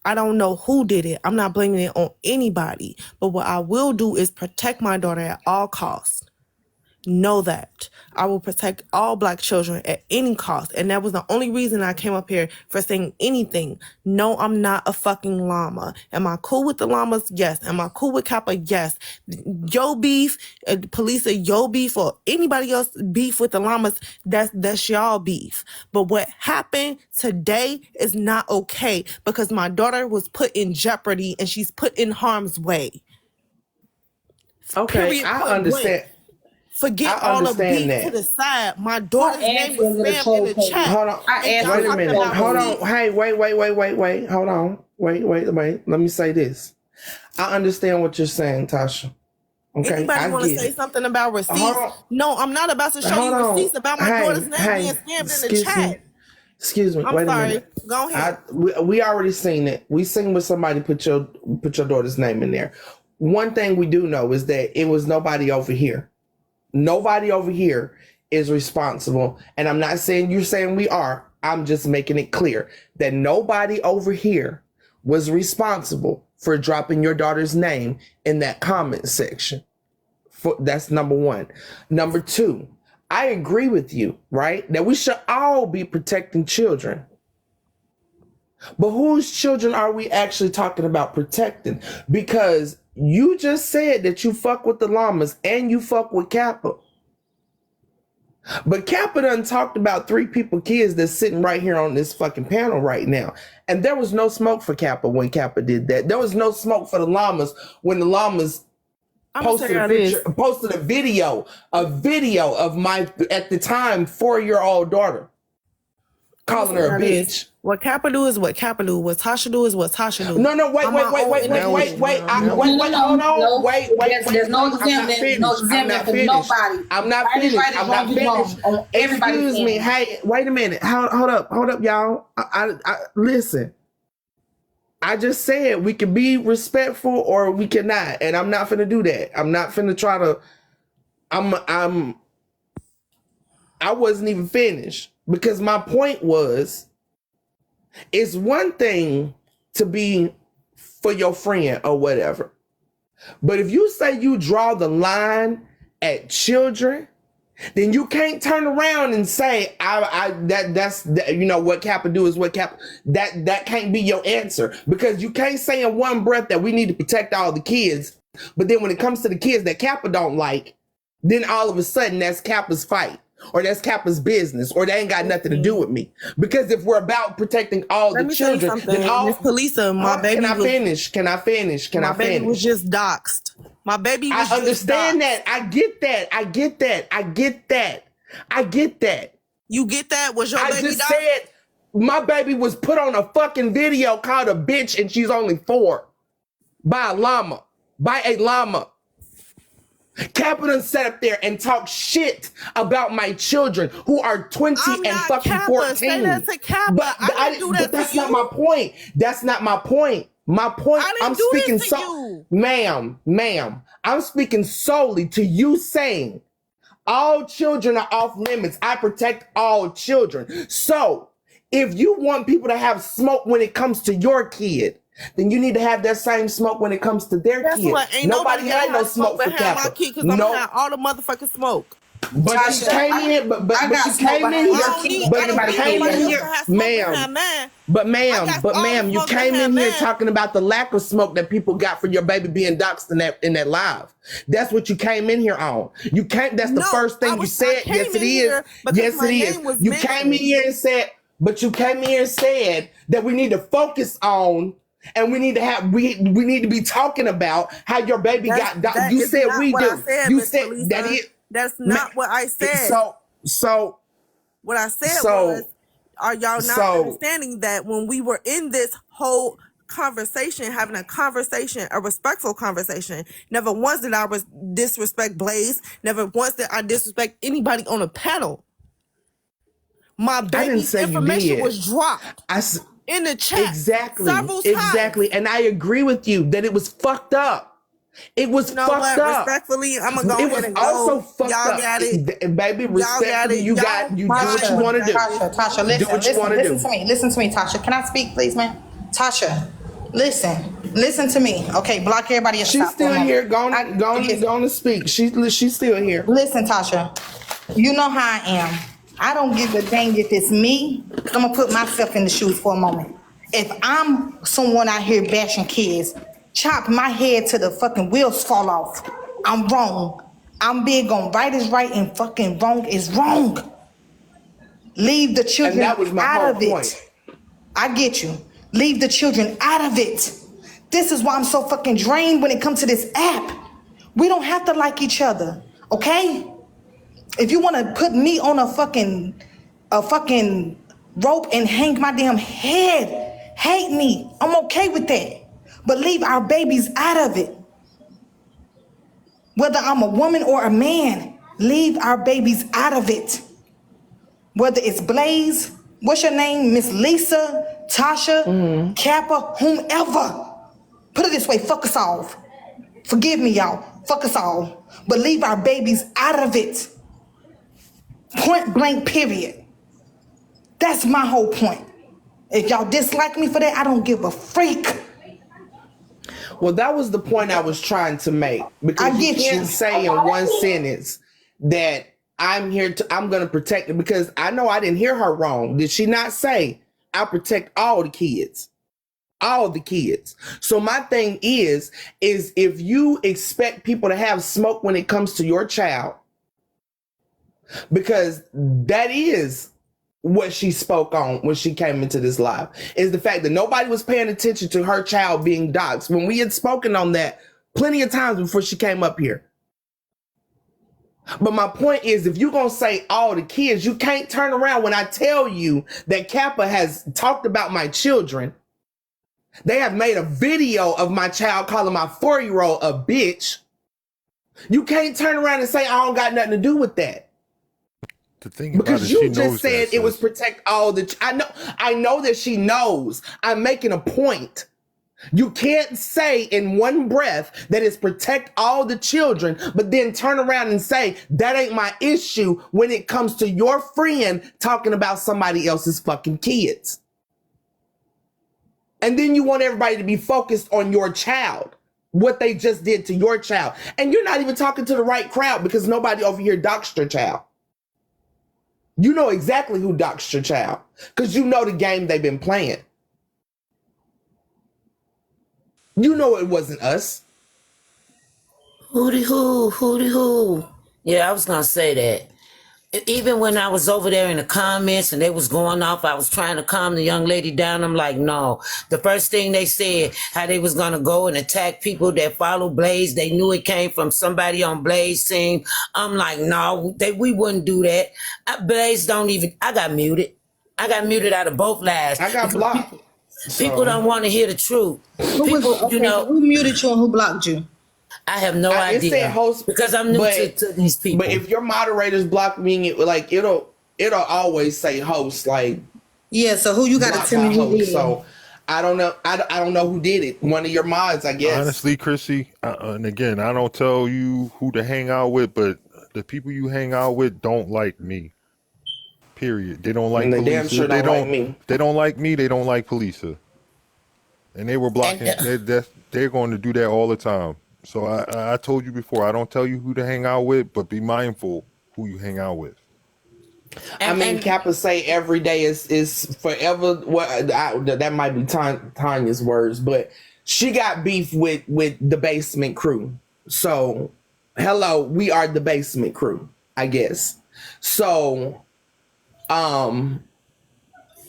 I don't know who did it. I'm not blaming it on anybody. But what I will do is protect my daughter at all costs. Know that. I will protect all Black children at any cost. And that was the only reason I came up here for saying anything. No, I'm not a fucking llama. Am I cool with the llamas? Yes. Am I cool with Kappa? Yes. Yo beef, police yo beef, or anybody else beef with the llamas, that's y'all beef. But what happened today is not okay, because my daughter was put in jeopardy and she's put in harm's way. Okay, Period, I understand. Forget all the beef to the side. My daughter's name was spammed in the chat. Hold on. Wait a minute. Hold on. Hey, wait. Hold on. Wait. Let me say this. I understand what you're saying, Tasha. Okay. Anybody want to say something about receipts? No, I'm not about to show you receipts about my daughter's name being spammed in the chat. Excuse me. I'm wait sorry. a minute. Go ahead. We already seen it. We seen where somebody put your daughter's name in there. One thing we do know is that it was nobody over here. Nobody over here is responsible. And I'm not saying you're saying we are. I'm just making it clear that nobody over here was responsible for dropping your daughter's name in that comment section. That's number one. Number two, I agree with you, right? That we should all be protecting children. But whose children are we actually talking about protecting? Because you just said that you fuck with the llamas and you fuck with Kappa. But Kappa done talked about 3 people kids that's sitting right here on this fucking panel right now. And there was no smoke for Kappa when Kappa did that. There was no smoke for the llamas when the llamas posted a video of my, at the time, 4-year-old daughter. Calling her a bitch. What Kappa do is what Kappa do. What Tasha do is what Tasha do. No, wait. Hold on. Wait. There's no example. No example for nobody. I'm not finished. Excuse me. Hey, wait a minute. Hold up, y'all. I listen. I just said we can be respectful or we cannot, and I'm not finna do that. I'm not finna try to. I wasn't even finished. Because my point was, it's one thing to be for your friend or whatever. But if you say you draw the line at children, then you can't turn around and say, that's you know, what Kappa do is what Kappa, that can't be your answer. Because you can't say in one breath that we need to protect all the kids. But then when it comes to the kids that Kappa don't like, then all of a sudden that's Kappa's fight. Or that's Kappa's business, or they ain't got nothing to do with me. Because if we're about protecting all the children, then all Miss Polisa, my baby. Can I finish? My baby was just doxxed. My baby was I understand that. I get that. You get that? Was your baby doxxed? I just said my baby was put on a fucking video called a bitch and she's only 4 by a llama. Kappa done sat up there and talk shit about my children who are 20 and fucking Kappa. 14. Say that to Kappa. But I didn't do that that's to not you. my point. That's not my point. My point, I'm speaking ma'am, I'm speaking solely to you saying all children are off limits. I protect all children. So if you want people to have smoke when it comes to your kid, then you need to have that same smoke when it comes to their kids. Ain't nobody got no smoke for Kappa. Because I'm gonna have all the motherfucking smoke. But Tasha, you came in here, but you came in here, ma'am, you came in here talking about the lack of smoke that people got for your baby being doxxed in that live. That's what you came in here on. You can't. That's the first thing you said. Yes, it is. Yes, it is. You came in here and said, but you came in here and said that we need to focus on. And we need to have we need to be talking about how your baby got doxxed. You said we do. You said that is. That's not what I said. So what I said was, are y'all not understanding that when we were in this whole conversation, having a respectful conversation, never once did I disrespect Blaze, never once did I disrespect anybody on a panel. My baby's information was dropped in the chat several times. Exactly. And I agree with you that it was fucked up. It was fucked up. Respectfully, I'm gonna go ahead and go. It was also fucked y'all up. Got it. Baby, respectfully, you do what you want to do. Tasha, listen. Listen to me, Tasha. Can I speak, please, man? Tasha, Listen to me. Okay, block everybody else. She's still here. Going to speak. She's still here. Listen, Tasha, you know how I am. I don't give a dang if it's me. I'm gonna put myself in the shoes for a moment. If I'm someone out here bashing kids, chop my head till the fucking wheels fall off. I'm wrong. I'm big on right is right and fucking wrong is wrong. Leave the children And that was my out whole of it. point. I get you. Leave the children out of it. This is why I'm so fucking drained when it comes to this app. We don't have to like each other, okay? If you want to put me on a fucking rope and hang my damn head, hate me. I'm okay with that. But leave our babies out of it. Whether I'm a woman or a man, leave our babies out of it. Whether it's Blaze, what's your name? Miss Lisa, Tasha, Kappa, whomever. Put it this way, fuck us all. Forgive me, y'all. Fuck us all. But leave our babies out of it. Point blank, period. That's my whole point. If y'all dislike me for that, I don't give a freak. Well, that was the point I was trying to make. Because I get you can't you. say in one sentence that I'm going to protect it, because I know I didn't hear her wrong. Did she not say, I'll protect all the kids? All the kids. So my thing is if you expect people to have smoke when it comes to your child, because that is what she spoke on when she came into this live, is the fact that nobody was paying attention to her child being doxxed, when we had spoken on that plenty of times before she came up here. But my point is, if you're going to say all the kids, you can't turn around when I tell you that Kappa has talked about my children. They have made a video of my child calling my 4-year-old a bitch. You can't turn around and say I don't got nothing to do with that. The thing about Because it, you she just knows said that, it was sis. protect all the... I know that she knows. I'm making a point. You can't say in one breath that it's protect all the children, but then turn around and say that ain't my issue when it comes to your friend talking about somebody else's fucking kids. And then you want everybody to be focused on your child, what they just did to your child. And you're not even talking to the right crowd, because nobody over here doxed your child. You know exactly who doxed your child, because you know the game they've been playing. You know it wasn't us. Hooty hoo. Yeah, I was gonna say that. Even when I was over there in the comments and they was going off, I was trying to calm the young lady down. I'm like, no. The first thing they said, how they was gonna go and attack people that follow Blaze. They knew it came from somebody on Blaze team. I'm like, no, we wouldn't do that. Blaze don't even. I got muted. Out of both lives. I got blocked. People don't want to hear the truth. Who muted you and who blocked you? I have no It idea. said host, because I'm new to these people. But if your moderators block me, like it'll always say host. Like, yeah. So who you got to tell me who did? So I don't know. I don't know who did it. One of your mods, I guess. Honestly, Chrissy, and again, I don't tell you who to hang out with, but the people you hang out with don't like me. Period. They don't like And they Polisa. damn sure don't like me. They don't like me. They don't like Polisa. And they were blocking. They're going to do that all the time. So I told you before, I don't tell you who to hang out with, but be mindful who you hang out with. I mean, Kappa say every day is forever. That might be Tanya's words, but she got beef with the basement crew. So, hello, we are the basement crew, I guess. So,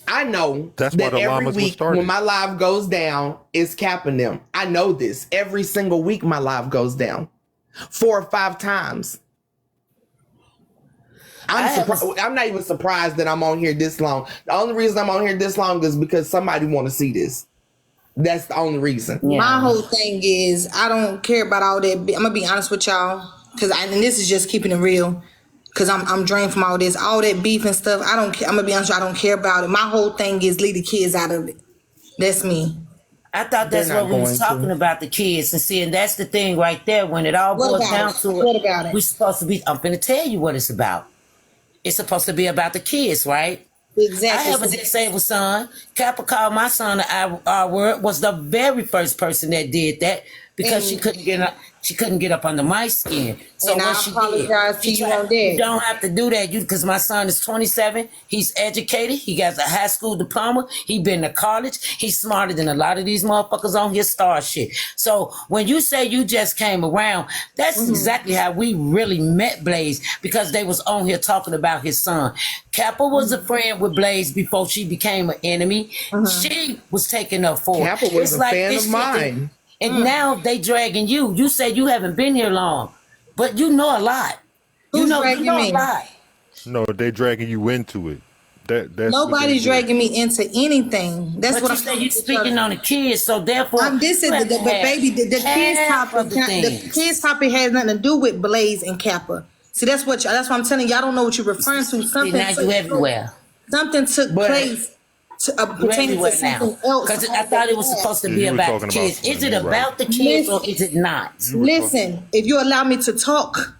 I know That's that why the every llamas week was started. when my live goes down, it's capping them. I know this. Every single week my live goes down 4 or 5 times. I'm not even surprised that I'm on here this long. The only reason I'm on here this long is because somebody want to see this. That's the only reason. Yeah. My whole thing is I don't care about all that. I'm gonna be honest with y'all, and this is just keeping it real. Cause I'm drained from all that beef and stuff. I don't care. I'm gonna be honest, I don't care about it. My whole thing is leave the kids out of it. That's me. I thought that's what we was talking about, the kids. And see, and that's the thing right there. When it all boils down to it, what about it? We're supposed to be, I'm gonna tell you what it's about. It's supposed to be about the kids, right? I Exactly. have a disabled son. Kappa called my son the R word. Was the very first person that did that because she And couldn't get up. She couldn't get up under my skin. So and what I she did, apologize to she you tried. on You that. don't have to do that. You because my son is 27. He's educated. He got a high school diploma. He been to college. He's smarter than a lot of these motherfuckers on his star shit. So when you say you just came around, that's exactly how we really met Blaze because they was on here talking about his son. Kappa was a friend with Blaze before she became an enemy. She was taking up for it. Kappa was It's a like fan this of shit that- mine. and now they dragging you. You said you haven't been here long, but you know a lot. You Who's know dragging a me? lot. No, they dragging you into it. That's what they Nobody's do. dragging me into anything. That's But what you I'm say trying you to tell speaking you. on the kids, so therefore This you is have to but have baby, the kids half topic. of the The things. kids topic has nothing to do with Blaze and Kappa. See, that's what I'm telling you. I don't know what you're referring to. See, now you everywhere. Something took But- place You pertaining to everywhere now. something else. Because I thought it was supposed to Yeah, be you was about the talking about kids. Is something, it you're right. about the kids or is it not? Listen, if you allow me to talk,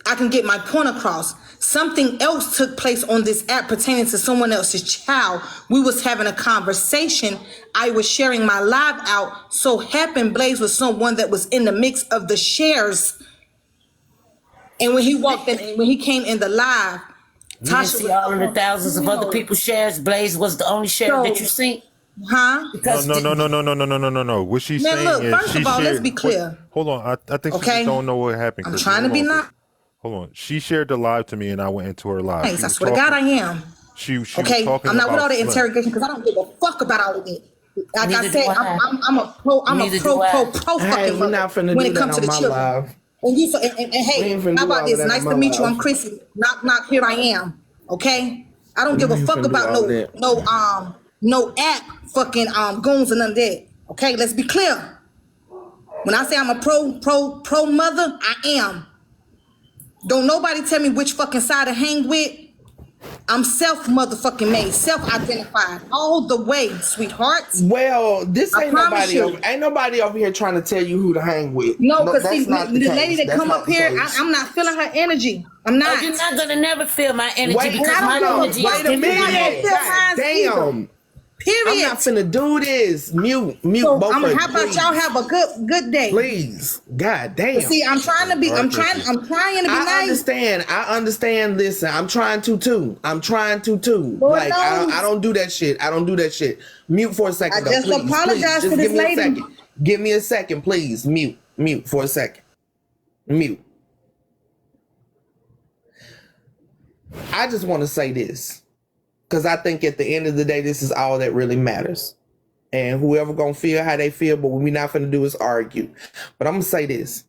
I can get my point across. Something else took place on this app pertaining to someone else's child. We was having a conversation. I was sharing my live out. So happened Blaze was someone that was in the mix of the shares. And when he walked in, when he came in the live, You didn't see all of the thousands of other people's shares. Blaze was the only share that you seen. Huh? Because No. What she's Man, saying look, is first she of all, let's shared. be clear. Hold on, I think she Okay? just don't know what happened. I'm Chris. trying to Hold be on, nice. Chris. Hold on, she shared the live to me, and I went into her live. Nice. She I was swear to God, I talking- am. She was Okay, talking I'm not with about all the Slim. interrogation because I don't give a fuck about all of it. Like Neither I said, do I. I'm a pro Neither do pro I. fucking Hey, we're mother not finna when do it that comes to on the my children. live. And you and We hey, ain't finna how do about all this? that Nice on to my meet you. live. I'm Chrissy. Knock. Here I am. Okay, I don't give a ain't fuck finna do about all that. no app fucking goons and none of that. Okay, let's be clear. When I say I'm a pro mother, I am. Don't nobody tell me which fucking side to hang with. I'm self motherfucking made, self identified, all the way, sweethearts. Well, this I ain't promise nobody over here trying to tell you who to hang with. No, because that's see, not the the lady case. that That's come not up the here, case. I'm not feeling her energy. I'm not. Oh, you're not gonna never feel my energy Wait, because and I my don't energy give a is fuck. wait a different than minute. feel yours. mine God damn. Period. I'm not finna do this. Mute So both of you. how about please. y'all have a good day? Please. God damn. See, I'm trying to be. All right, I'm trying to be I nice. understand. Listen, I'm trying to too. Lord Like knows. I don't do that shit. Mute for a second. I though, just please, apologize please. to Just this give me lady. a second. Give me a second, please. Mute for a second. Mute. I just want to say this because I think at the end of the day, this is all that really matters. And whoever gonna feel how they feel, but what we're not gonna do is argue. But I'm gonna say this: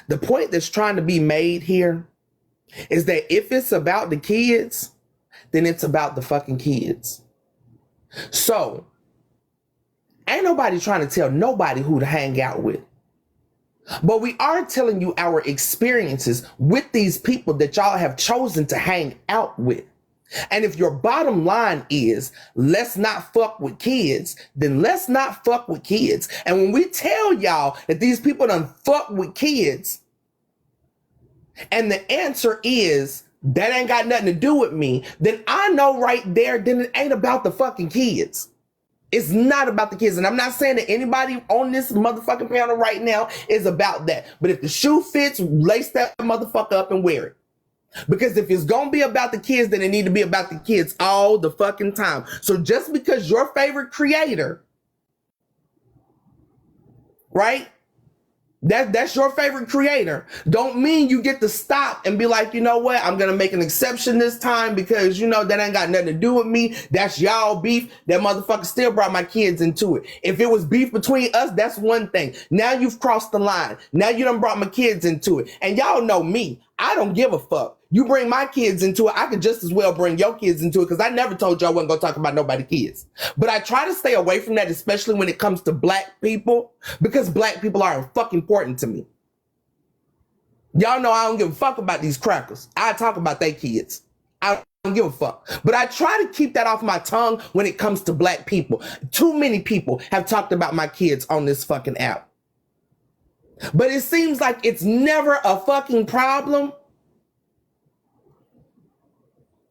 the point that's trying to be made here is that if it's about the kids, then it's about the fucking kids. So ain't nobody trying to tell nobody who to hang out with. But we are telling you our experiences with these people that y'all have chosen to hang out with. And if your bottom line is let's not fuck with kids, then let's not fuck with kids. And when we tell y'all that these people done fuck with kids, and the answer is that ain't got nothing to do with me, then I know right there, then it ain't about the fucking kids. It's not about the kids. And I'm not saying that anybody on this motherfucking panel right now is about that. But if the shoe fits, lace that motherfucker up and wear it. Because if it's gonna be about the kids, then it need to be about the kids all the fucking time. So just because your favorite creator, right? That's your favorite creator. Don't mean you get to stop and be like, you know what? I'm going to make an exception this time because, you know, that ain't got nothing to do with me. That's y'all beef. That motherfucker still brought my kids into it. If it was beef between us, that's one thing. Now you've crossed the line. Now you done brought my kids into it. And y'all know me. I don't give a fuck. You bring my kids into it, I could just as well bring your kids into it because I never told you I wasn't going to talk about nobody's kids. But I try to stay away from that, especially when it comes to black people, because black people are fucking important to me. Y'all know I don't give a fuck about these crackers. I talk about their kids. I don't give a fuck. But I try to keep that off my tongue when it comes to black people. Too many people have talked about my kids on this fucking app. But it seems like it's never a fucking problem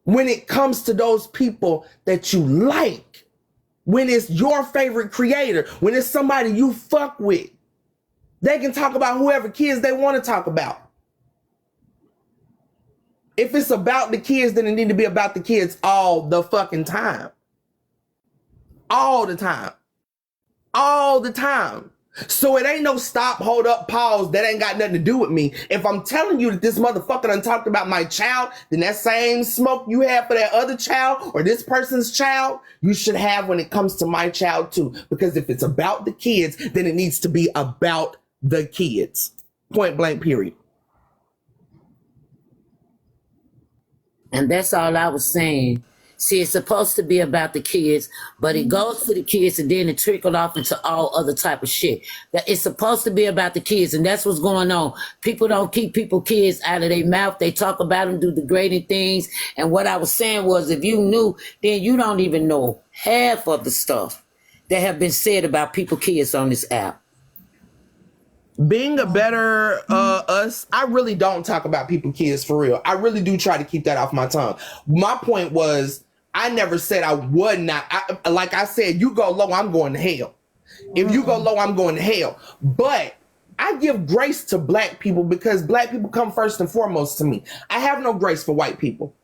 when it comes to those people that you like, when it's your favorite creator, when it's somebody you fuck with. They can talk about whoever kids they want to talk about. If it's about the kids, then it need to be about the kids all the fucking time. All the time. All the time. So it ain't no stop, hold up, pause. That ain't got nothing to do with me. If I'm telling you that this motherfucker done talked about my child, then that same smoke you have for that other child or this person's child, you should have when it comes to my child too. Because if it's about the kids, then it needs to be about the kids. Point blank, period. And that's all I was saying. See, it's supposed to be about the kids, but it goes to the kids and then it trickled off into all other type of shit. That it's supposed to be about the kids, and that's what's going on. People don't keep kids out of their mouth. They talk about them, do degrading things. And what I was saying was, if you knew, then you don't even know half of the stuff that have been said about kids on this app. Being a better us, I really don't talk about kids for real. I really do try to keep that off my tongue. My point was, I never said I would not. Like I said, you go low, I'm going to hell. If you go low, I'm going to hell. But I give grace to black people because black people come first and foremost to me. I have no grace for white people.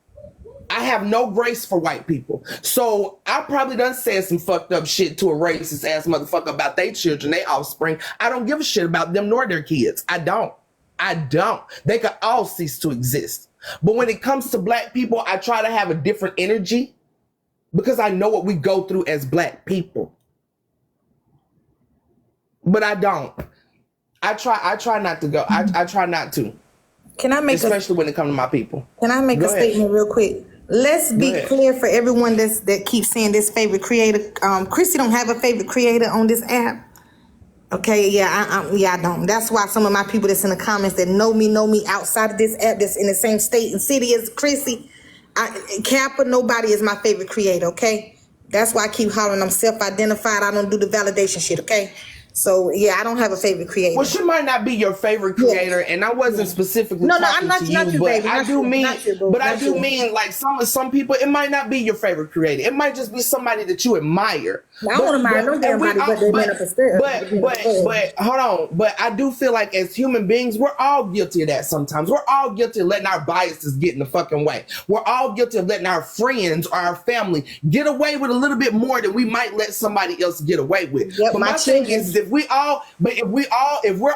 I have no grace for white people. So I probably done said some fucked up shit to a racist ass motherfucker about their children, their offspring. I don't give a shit about them nor their kids. I don't. They could all cease to exist. But when it comes to black people, I try to have a different energy because I know what we go through as black people. But I don't. I try not to go. I try not to. Can I make especially when it comes to my people. Can I make a statement real quick? Let's be clear for everyone that keeps saying this favorite creator. Chrissy don't have a favorite creator on this app. Okay, I don't. That's why some of my people that's in the comments that know me outside of this app, that's in the same state and city as Chrissy. Kappa, nobody is my favorite creator. Okay, that's why I keep hollering. I'm self-identified. I don't do the validation shit. Okay. So yeah, I don't have a favorite creator. Well, she might not be your favorite creator, and I wasn't specifically talking I'm not, to you, not your but baby. I do mean, like some people, it might not be your favorite creator. It might just be somebody that you admire. I don't admire no damn body, but they manifest. But hold on. But I do feel like as human beings, we're all guilty of that sometimes. We're all guilty of letting our biases get in the fucking way. We're all guilty of letting our friends or our family get away with a little bit more than we might let somebody else get away with. Yep, but my thing is, if we're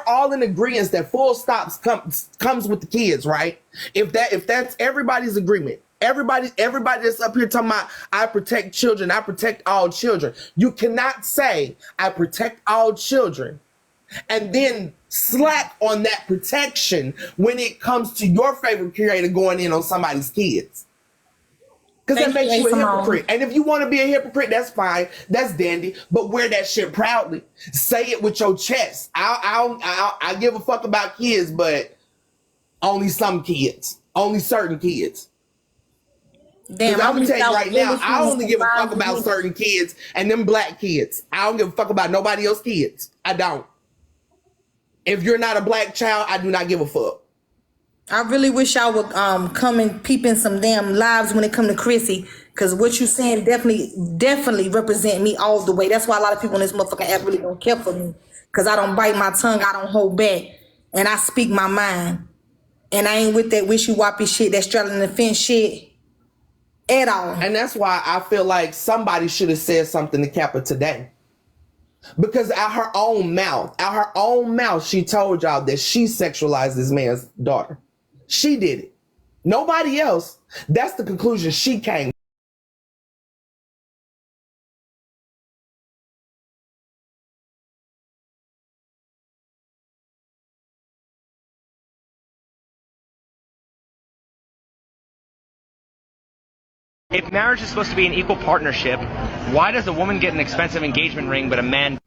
all in agreement that full stops comes with the kids, right? If that's everybody's agreement, everybody that's up here talking about I protect children, I protect all children. You cannot say I protect all children and then slack on that protection when it comes to your favorite creator going in on somebody's kids. Because that makes you a hypocrite. And if you want to be a hypocrite, that's fine. That's dandy. But wear that shit proudly. Say it with your chest. I give a fuck about kids, but only some kids. Only certain kids. Damn, I'm gonna tell you right now, I only give a fuck about certain kids and them black kids. I don't give a fuck about nobody else's kids. I don't. If you're not a black child, I do not give a fuck. I really wish y'all would come and peep in some damn lives when it come to Chrissy, because what you saying definitely represent me all the way. That's why a lot of people on this motherfucking app really don't care for me, because I don't bite my tongue, I don't hold back, and I speak my mind, and I ain't with that wishy-washy shit, that straddling the fence shit at all. And that's why I feel like somebody should have said something to Kappa today. Because out her own mouth, she told y'all that she sexualized this man's daughter. She did it. Nobody else. That's the conclusion she came. If marriage is supposed to be an equal partnership, why does a woman get an expensive engagement ring but a man